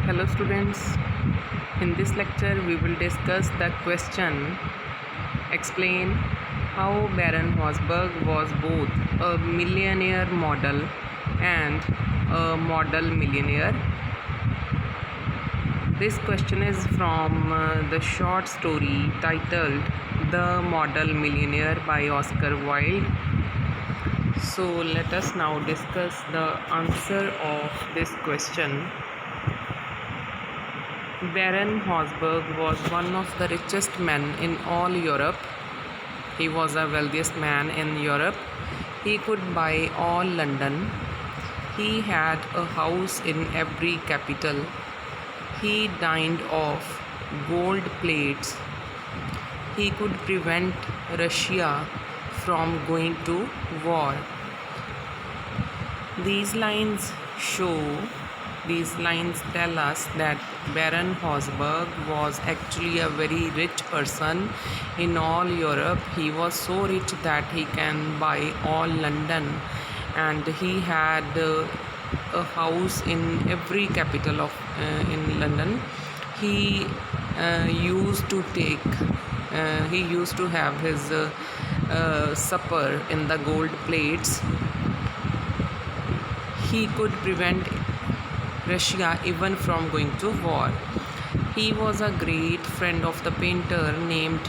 Hello students, in this lecture we will discuss the question explain how Baron Hausberg was both a millionaire model and a model millionaire. This question is from the short story titled The Model Millionaire by Oscar Wilde. So let us now discuss the answer of this question. Baron Hausberg was one of the richest men in all Europe. He was the wealthiest man in Europe. He could buy all London. He had a house in every capital. He dined off gold plates. He could prevent Russia from going to war. These lines tell us that Baron Hausberg was actually a very rich person in all Europe. He was so rich that he can buy all London, and he had a house in every capital of in London. He used to have his supper in the gold plates. He could prevent Russia even from going to war. He was a great friend of the painter named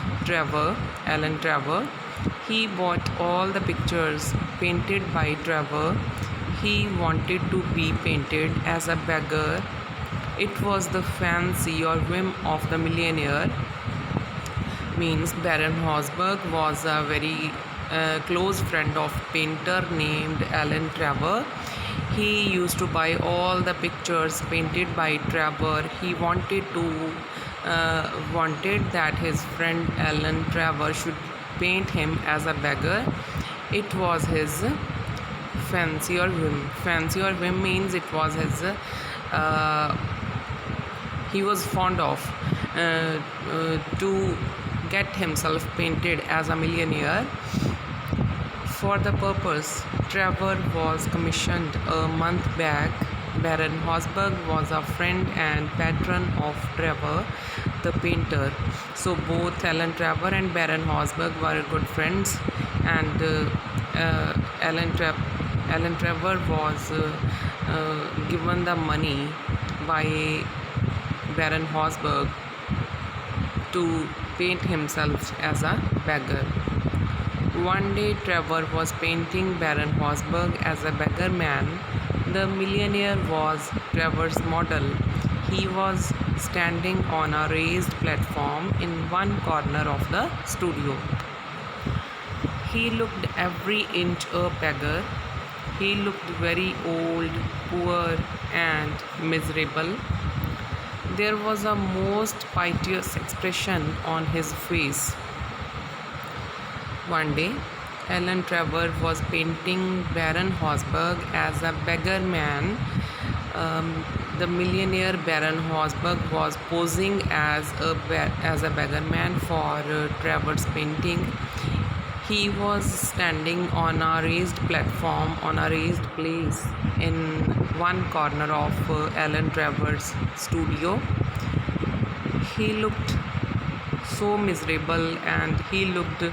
Alan Trevor. He bought all the pictures painted by Trevor. He wanted to be painted as a beggar. It was the fancy or whim of the millionaire. Means Baron Hausberg was a very close friend of painter named Alan Trevor. He used to buy all the pictures painted by Trevor. He wanted that his friend Alan Trevor should paint him as a beggar. It was his fancy or whim. Fancy or whim means it was his. He was fond of to get himself painted as a millionaire. For the purpose, Trevor was commissioned a month back. Baron Hausberg was a friend and patron of Trevor, the painter. So both Alan Trevor and Baron Hausberg were good friends, and Alan Trevor was given the money by Baron Hausberg to paint himself as a beggar. One day Trevor was painting Baron Hausberg as a beggar man. The millionaire was Trevor's model. He was standing on a raised platform in one corner of the studio. He looked every inch a beggar. He looked very old, poor, and miserable. There was a most piteous expression on his face. One day, Alan Trevor was painting Baron Hausberg as a beggar man. The millionaire Baron Hausberg was posing as a beggar man for Trevor's painting. He was standing on a raised platform, on a raised place in one corner of Alan Trevor's studio. He looked so miserable, and he looked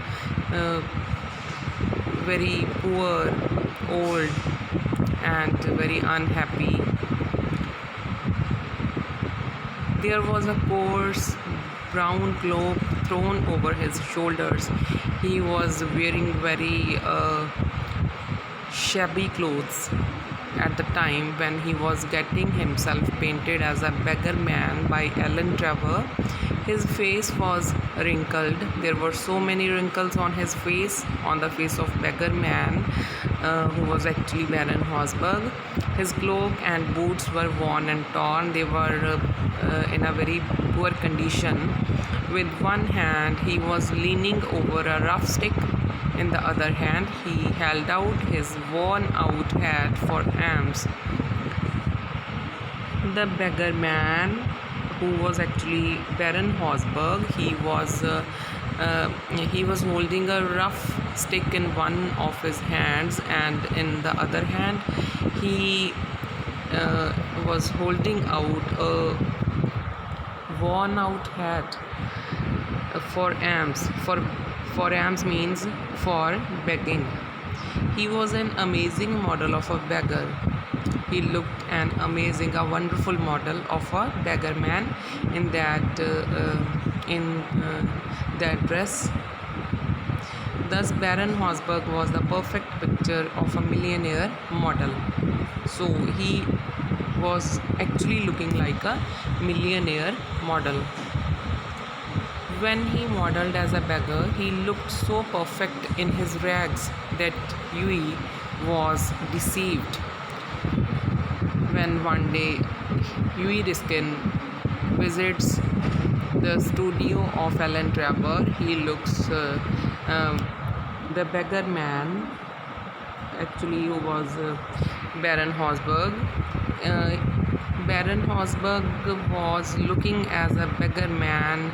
very poor, old, and very unhappy. There was a coarse brown cloak thrown over his shoulders. He was wearing very shabby clothes at the time when he was getting himself painted as a beggar man by Alan Trevor. His face was wrinkled. There were so many wrinkles on his face, on the face of beggar man, who was actually Baron Hausberg. His cloak and boots were worn and torn. They were in a very poor condition. With one hand, he was leaning over a rough stick. In the other hand, he held out his worn-out hat for alms. The beggar man, who was actually Baron Hausberg, he was holding a rough stick in one of his hands, and in the other hand he was holding out a worn out hat for alms. For alms means for begging. He was an amazing model of a beggar. He looked an amazing, a wonderful model of a beggar man in that dress. Thus, Baron Hausberg was the perfect picture of a millionaire model. So he was actually looking like a millionaire model. When he modeled as a beggar, he looked so perfect in his rags that Huey was deceived. When one day Huey Riskin visits the studio of Alan Trevor, he looks the beggar man, actually who was Baron Hausberg. Uh, Baron Hausberg was looking as a beggar man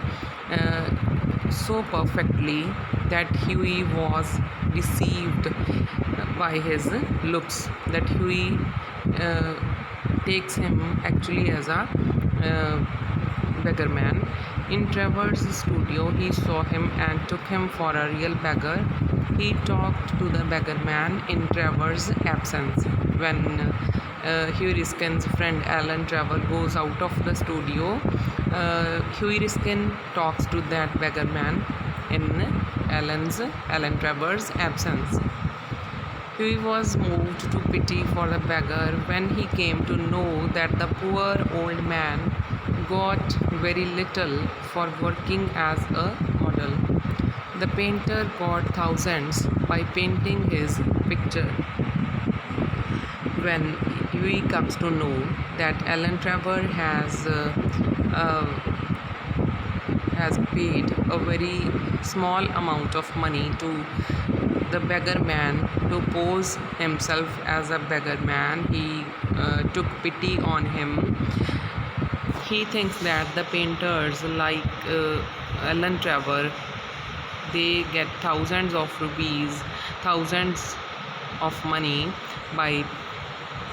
so perfectly that Huey was deceived by his looks, that Huey takes him actually as a beggar man. In Trevor's studio, he saw him and took him for a real beggar. He talked to the beggar man in Trevor's absence. When Huey Riskin's friend Alan Trevor goes out of the studio, Huey Riskin talks to that beggar man in Alan Trevor's absence. Huey was moved to pity for the beggar when he came to know that the poor old man got very little for working as a model. The painter got thousands by painting his picture. When Huey comes to know that Alan Trevor has paid a very small amount of money to the beggar man to pose himself as a beggar man, he took pity on him. He thinks that the painters like Alan Trevor, they get thousands of rupees, thousands of money by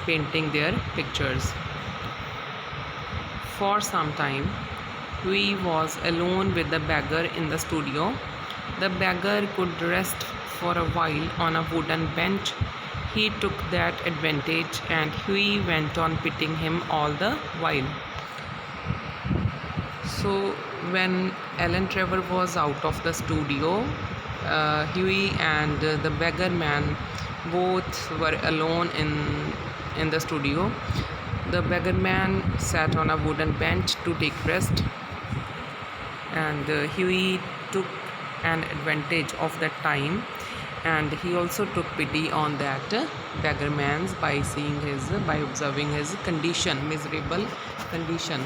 painting their pictures. For some time, Huey was alone with the beggar in the studio. The beggar could rest for a while on a wooden bench. He took that advantage and Huey went on pitying him all the while. So when Alan Trevor was out of the studio, Huey and the beggar man both were alone in the studio. The beggar man sat on a wooden bench to take rest, and Huey took an advantage of that time, and he also took pity on that beggar man's by observing his miserable condition.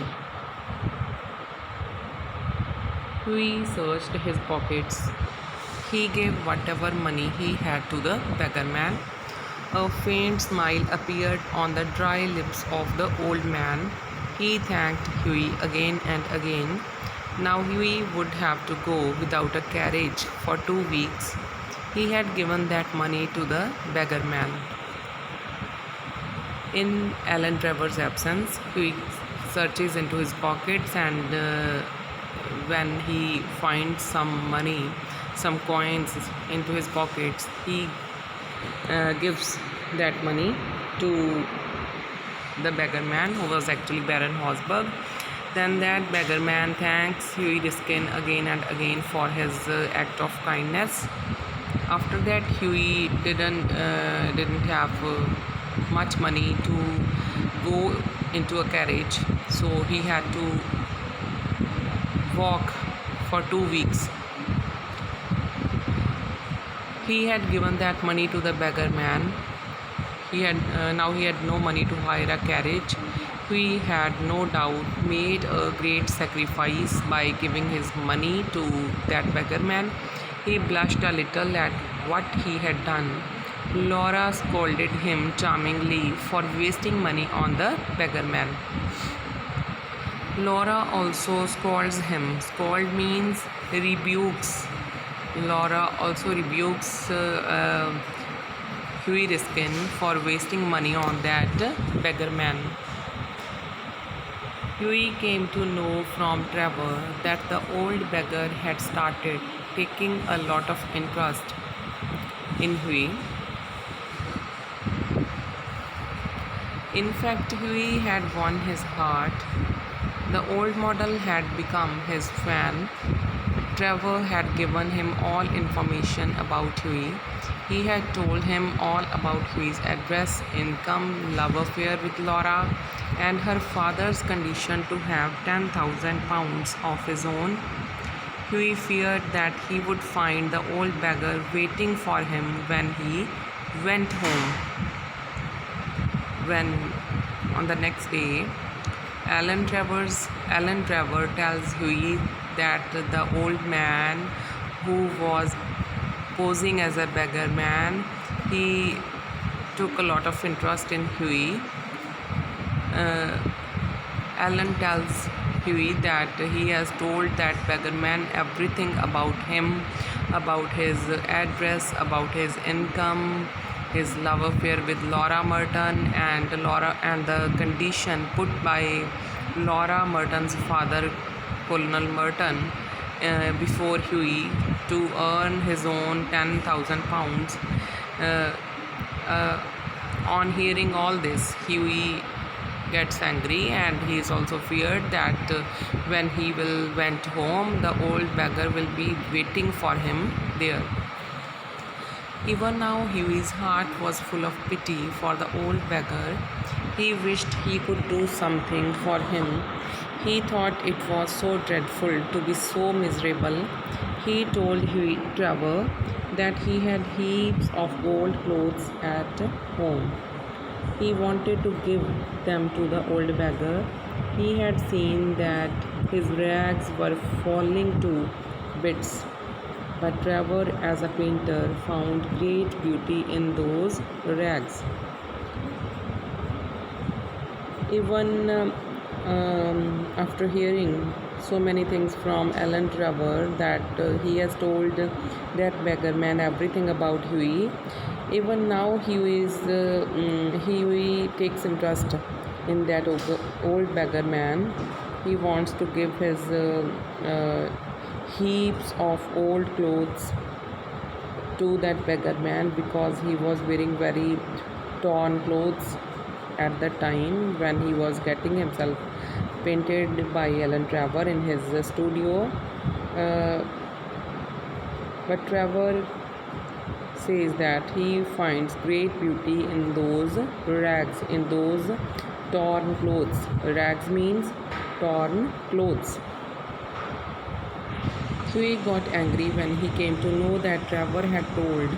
Huey searched his pockets. He gave whatever money he had to the beggar man. A faint smile appeared on the dry lips of the old man. He thanked Huey again and again. Now Huey would have to go without a carriage for 2 weeks. He had given that money to the beggar man. In Alan Trevor's absence, Huey searches into his pockets, and when he finds some money, some coins into his pockets, he gives that money to the beggar man, who was actually Baron Hausberg. Then that beggar man thanks Huey Riskin again and again for his act of kindness. After that, Huey didn't have much money to go into a carriage, so he had to walk for 2 weeks. He had given that money to the beggar man. Now he had no money to hire a carriage. He had no doubt made a great sacrifice by giving his money to that beggar man. He blushed a little at what he had done. Laura scolded him charmingly for wasting money on the beggar man. Laura also scolds him. Scold means rebukes. Laura also rebukes Huey Riskin for wasting money on that beggar man. Huey came to know from Trevor that the old beggar had started taking a lot of interest in Huey. In fact, Huey had won his heart. The old model had become his fan. Trevor had given him all information about Huey. He had told him all about Huey's address, income, love affair with Laura, and her father's condition to have £10,000 of his own. Huey feared that he would find the old beggar waiting for him when he went home. When on the next day, Alan Trevor tells Huey that the old man who was posing as a beggar man, he took a lot of interest in Huey. Alan tells Huey that he has told that beggar man everything about him, about his address, about his income, his love affair with Laura Merton, and the condition put by Laura Merton's father, Colonel Merton, before Huey to earn his own £10,000. On hearing all this, Huey gets angry, and he is also feared that when he went home, the old beggar will be waiting for him there. Even now, Huey's heart was full of pity for the old beggar. He wished he could do something for him. He thought it was so dreadful to be so miserable. He told Trevor that he had heaps of old clothes at home. He wanted to give them to the old beggar. He had seen that his rags were falling to bits. But Trevor, as a painter, found great beauty in those rags. Even after hearing so many things from Alan Trevor that he has told that beggar man everything about Huey, even now Huey takes interest in that old beggar man. He wants to give his heaps of old clothes to that beggar man because he was wearing very torn clothes at the time when he was getting himself painted by Alan Trevor in his studio. But Trevor says that he finds great beauty in those rags, in those torn clothes. Rags means torn clothes. Huey got angry when he came to know that Trevor had told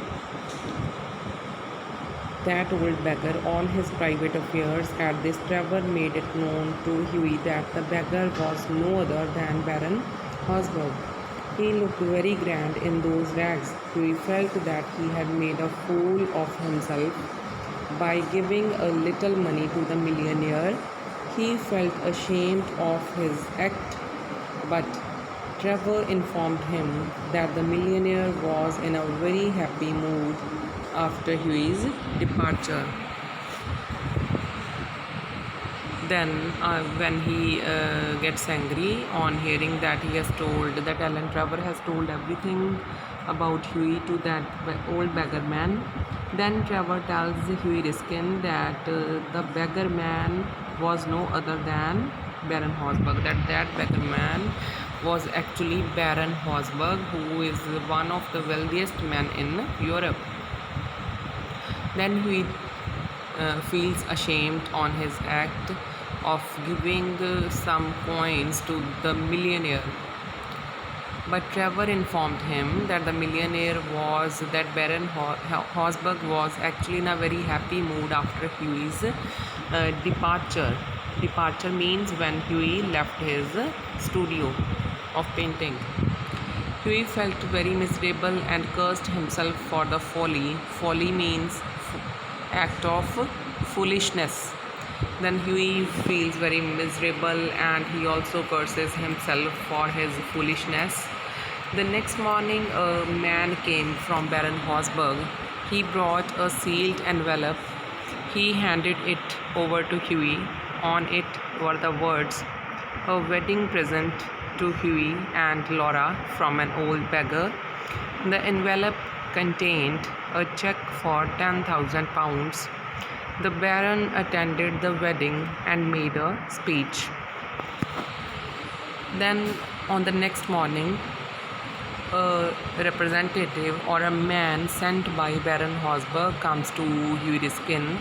that old beggar all his private affairs. At this, Trevor made it known to Huey that the beggar was no other than Baron Hausberg. He looked very grand in those rags. Huey felt that he had made a fool of himself by giving a little money to the millionaire. He felt ashamed of his act, but Trevor informed him that the millionaire was in a very happy mood after Huey's departure. Then, when he gets angry on hearing that Alan Trevor has told everything about Huey to that old beggar man, then Trevor tells Huey Riskin that the beggar man was no other than Baron Hausberg. That beggar man was actually Baron Hausberg, who is one of the wealthiest men in Europe. Then Huey feels ashamed on his act of giving some coins to the millionaire. But Trevor informed him that Baron Hausberg was actually in a very happy mood after Huey's departure. Departure means when Huey left his studio of painting. Huey felt very miserable and cursed himself for the folly. Folly means act of foolishness. Then Huey feels very miserable and he also curses himself for his foolishness. The next morning, a man came from Baron Hausberg. He brought a sealed envelope. He handed it over to Huey. On it were the words, A wedding present to Huey and Laura from an old beggar. The envelope contained a check for £10,000. The Baron attended the wedding and made a speech. Then, on the next morning, a representative or a man sent by Baron Hausberg comes to Huey Riskin.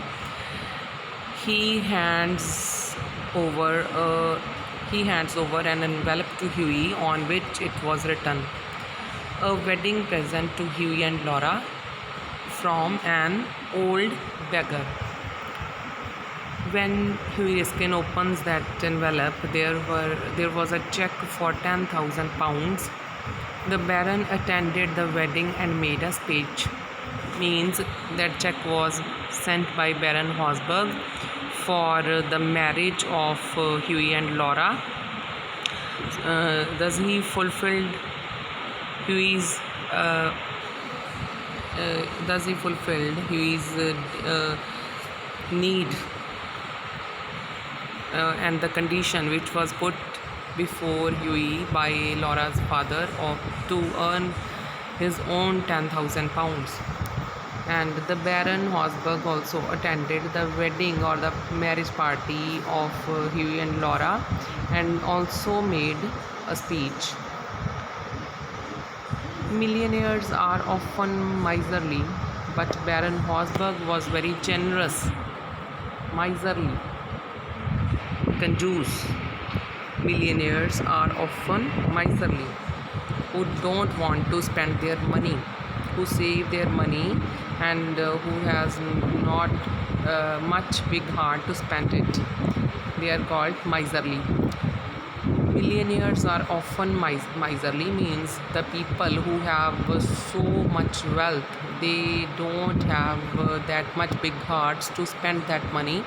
He hands over an envelope to Huey on which it was written, "A wedding present to Huey and Laura from an old beggar." When Huey Riskin opens that envelope, there was a check for £10,000. The Baron attended the wedding and made a speech. Means that check was sent by Baron Hausberg for the marriage of Huey and Laura. Thus he fulfilled Huey's need and the condition which was put before Huey by Laura's father to earn his own £10,000. And the Baron Hausberg also attended the wedding or the marriage party of Huey and Laura and also made a speech. Millionaires are often miserly, but Baron Hausberg was very generous. Miserly, conjuice. Millionaires are often miserly, who don't want to spend their money, who save their money and who has not much big heart to spend it. They are called miserly. Millionaires are often miserly means the people who have so much wealth, they don't have that much big hearts to spend that money.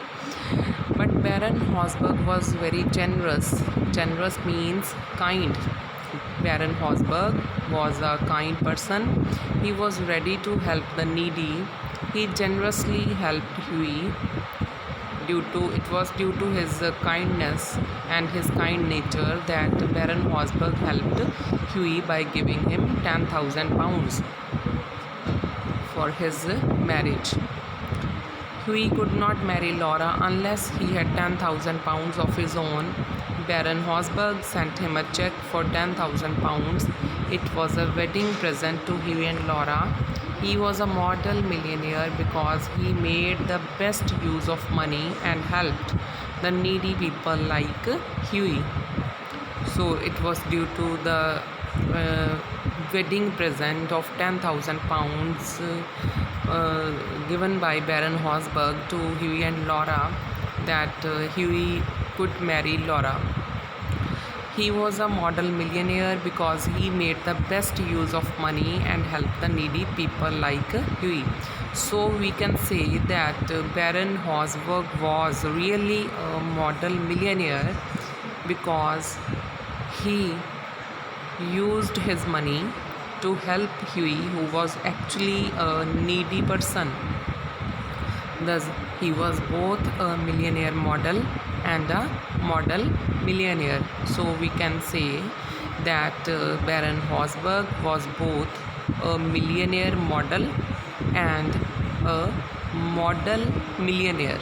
But Baron Hausberg was very generous. Generous means kind. Baron Hausberg was a kind person. He was ready to help the needy. He generously helped Huey. It was due to his kindness and his kind nature that Baron Hausberg helped Huey by giving him £10,000 for his marriage. Huey could not marry Laura unless he had £10,000 of his own. Baron Hausberg sent him a check for £10,000. It was a wedding present to Huey and Laura. He was a model millionaire because he made the best use of money and helped the needy people like Huey. So it was due to the wedding present of £10,000 given by Baron Hausberg to Huey and Laura that Huey could marry Laura. He was a model millionaire because he made the best use of money and helped the needy people like Huey. So we can say that Baron Hausberg was really a model millionaire because he used his money to help Huey, who was actually a needy person. Thus, he was both a millionaire model and a model millionaire. So we can say that Baron Hausberg was both a millionaire model and a model millionaire.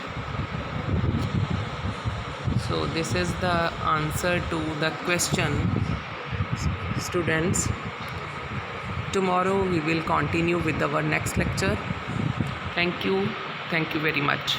So this is the answer to the question, students. Tomorrow we will continue with our next lecture. Thank you very much.